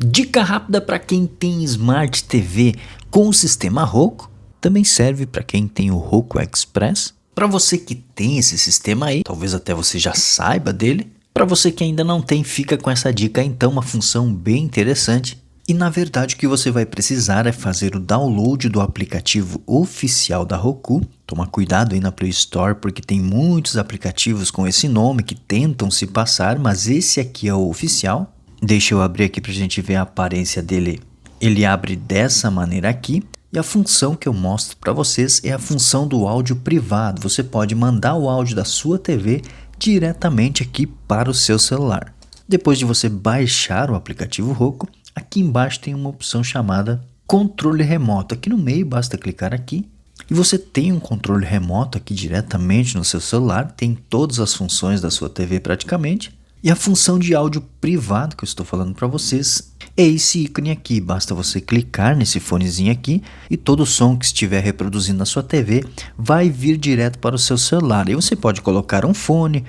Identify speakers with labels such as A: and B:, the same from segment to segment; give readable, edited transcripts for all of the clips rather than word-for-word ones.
A: Dica rápida para quem tem Smart TV com o sistema Roku, também serve para quem tem o Roku Express. Para você que tem esse sistema aí, talvez até você já saiba dele. Para você que ainda não tem, fica com essa dica então, uma função bem interessante. E na verdade o que você vai precisar é fazer o download do aplicativo oficial da Roku. Toma cuidado aí na Play Store porque tem muitos aplicativos com esse nome que tentam se passar, mas esse aqui é o oficial. Deixa eu abrir aqui para a gente ver a aparência dele. Ele abre dessa maneira aqui. E a função que eu mostro para vocês é a função do áudio privado. Você pode mandar o áudio da sua TV diretamente aqui para o seu celular. Depois de você baixar o aplicativo Roku, aqui embaixo tem uma opção chamada controle remoto. Aqui no meio basta clicar aqui e você tem um controle remoto aqui diretamente no seu celular. Tem todas as funções da sua TV praticamente. E a função de áudio privado que eu estou falando para vocês é esse ícone aqui. Basta você clicar nesse fonezinho aqui e todo o som que estiver reproduzindo na sua TV vai vir direto para o seu celular. E você pode colocar um fone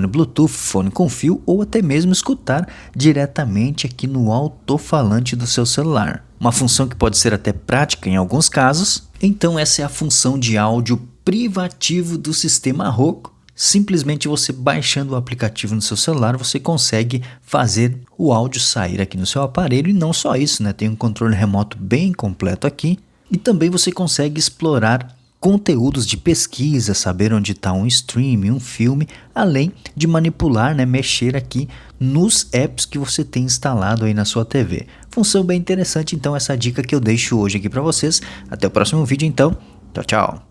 A: Bluetooth, fone com fio ou até mesmo escutar diretamente aqui no alto-falante do seu celular. Uma função que pode ser até prática em alguns casos. Então essa é a função de áudio privativo do sistema Roku. Simplesmente você baixando o aplicativo no seu celular, você consegue fazer o áudio sair aqui no seu aparelho. E não só isso, né? Tem um controle remoto bem completo aqui. E também você consegue explorar conteúdos de pesquisa, saber onde está um stream, um filme, além de manipular, né? Mexer aqui nos apps que você tem instalado aí na sua TV. Função bem interessante, então essa dica que eu deixo hoje aqui para vocês. Até o próximo vídeo então. Tchau, tchau.